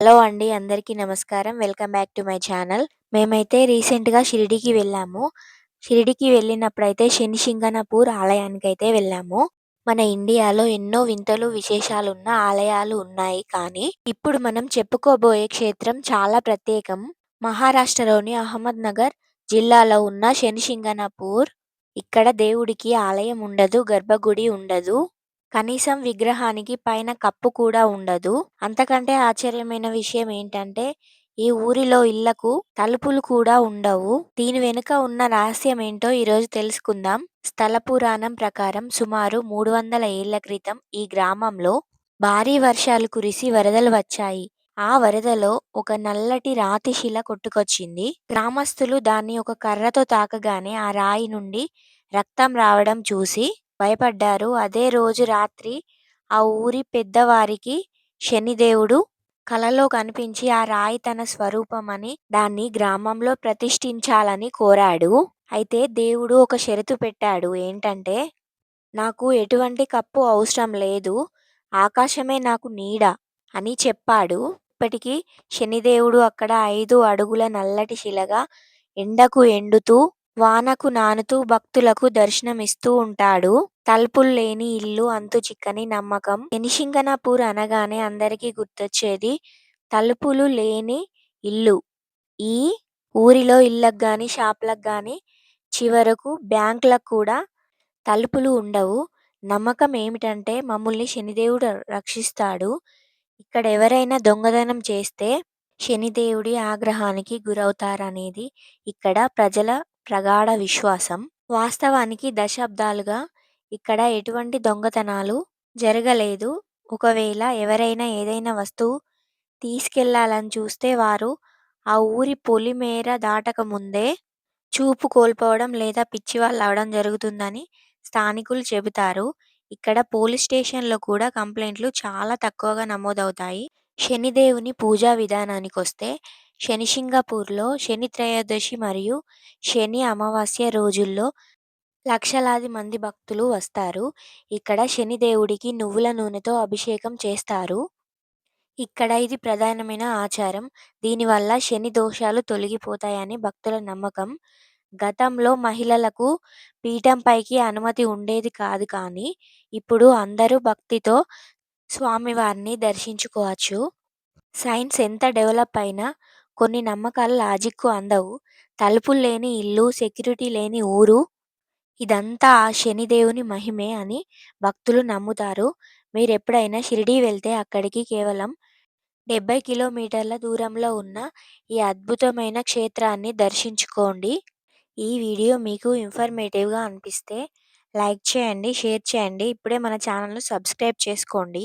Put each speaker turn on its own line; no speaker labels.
Hello అండి. అందరికీ నమస్కారం. Welcome back to my channel. మేమైతే రీసెంట్‌గా షిరిడీకి వెళ్ళాము. షిరిడీకి వెళ్ళినప్పుడైతే శనిశింగణపూర్ ఆలయానికైతే వెళ్ళాము. మన ఇండియాలో ఎన్నో వింతలు, విశేషాలున్న ఆలయాలు ఉన్నాయి. కానీ ఇప్పుడు మనం చెప్పుకోబోయే క్షేత్రం చాలా ప్రత్యేకం. మహారాష్ట్రలోని అహ్మద్‌నగర్ జిల్లాలో ఉన్న శనిశింగణపూర్. ఇక్కడ దేవుడికి ఆలయం ఉండదు. గర్భగుడి ఉండదు. కనీసం విగ్రహానికి పైన కప్పు కూడా ఉండదు. అంతకంటే ఆశ్చర్యమైన విషయం ఏంటంటే, ఈ ఊరిలో ఇళ్ళకు తలుపులు కూడా ఉండవు. దీని వెనుక ఉన్న రహస్యం ఏంటో ఈరోజు తెలుసుకుందాం. స్థల పురాణం ప్రకారం సుమారు 300 ఏళ్ల క్రితం ఈ గ్రామంలో భారీ వర్షాలు కురిసి వరదలు వచ్చాయి. ఆ వరదలో ఒక నల్లటి రాతి శిల కొట్టుకొచ్చింది. గ్రామస్తులు దాన్ని ఒక కర్రతో తాకగానే ఆ రాయి నుండి రక్తం రావడం చూసి భయపడ్డారు. అదే రోజు రాత్రి ఆ ఊరి పెద్దవారికి శనిదేవుడు కలలో కనిపించి ఆ రాయి తన స్వరూపమని దాన్ని గ్రామంలో ప్రతిష్ఠించాలని కోరాడు. అయితే దేవుడు ఒక షరతు పెట్టాడు. ఏంటంటే, నాకు ఎటువంటి కప్పు అవసరం లేదు. ఆకాశమే నాకు నీడ అని చెప్పాడు. ఇప్పటికి శనిదేవుడు అక్కడ 5 అడుగుల నల్లటి శిలగా ఎండకు ఎండుతూ, వానకు నానుతూ భక్తులకు దర్శనమిస్తూ ఉంటాడు. తలుపులు లేని ఇల్లు అంతు చిక్కని నమ్మకం. శనిశింగణపూర్ అనగానే అందరికీ గుర్తొచ్చేది తలుపులు లేని ఇల్లు. ఈ ఊరిలో ఇళ్ళకు గాని, షాపులకు గాని, చివరకు బ్యాంకులకు కూడా తలుపులు ఉండవు. నమ్మకం ఏమిటంటే మమ్ముల్ని శనిదేవుడు రక్షిస్తాడు. ఇక్కడ ఎవరైనా దొంగతనం చేస్తే శనిదేవుడి ఆగ్రహానికి గురవుతారనేది ఇక్కడ ప్రజల ప్రగాఢ విశ్వాసం. వాస్తవానికి దశాబ్దాలుగా ఇక్కడ ఎటువంటి దొంగతనాలు జరగలేదు. ఒకవేళ ఎవరైనా ఏదైనా వస్తువు తీసుకెళ్లాలని చూస్తే వారు ఆ ఊరి పొలిమేర దాటక ముందే చూపు కోల్పోవడం లేదా పిచ్చివాళ్ళవడం జరుగుతుందని స్థానికులు చెబుతారు. ఇక్కడ పోలీస్ స్టేషన్‌లో కూడా కంప్లెయింట్లు చాలా తక్కువగా నమోదవుతాయి. శనిదేవుని పూజా విధానానికొస్తే శనిశింగపూర్‌లో శని త్రయోదశి మరియు శని అమావాస్య రోజుల్లో లక్షలాది మంది భక్తులు వస్తారు. ఇక్కడ శనిదేవుడికి నువ్వుల నూనెతో అభిషేకం చేస్తారు. ఇక్కడ ఇది ప్రధానమైన ఆచారం. దీనివల్ల శని దోషాలు తొలగిపోతాయని భక్తుల నమ్మకం. గతంలో మహిళలకు పీఠంపైకి అనుమతి ఉండేది కాదు కానీ, ఇప్పుడు అందరూ భక్తితో స్వామివారిని దర్శించుకోవచ్చు. సైన్స్ ఎంత డెవలప్ అయినా కొన్ని నమ్మకాలు లాజిక్‌కు అందవు. తలుపులు లేని ఇల్లు, సెక్యూరిటీ లేని ఊరు ఇదంతా ఆ శనిదేవుని మహిమే అని భక్తులు నమ్ముతారు. మీరెప్పుడైనా షిరిడీ వెళ్తే అక్కడికి కేవలం 70 కిలోమీటర్ల దూరంలో ఉన్న ఈ అద్భుతమైన క్షేత్రాన్ని దర్శించుకోండి. ఈ వీడియో మీకు ఇన్ఫర్మేటివ్‌గా అనిపిస్తే లైక్ చేయండి, షేర్ చేయండి. ఇప్పుడే మన ఛానల్‌ను సబ్స్క్రైబ్ చేసుకోండి.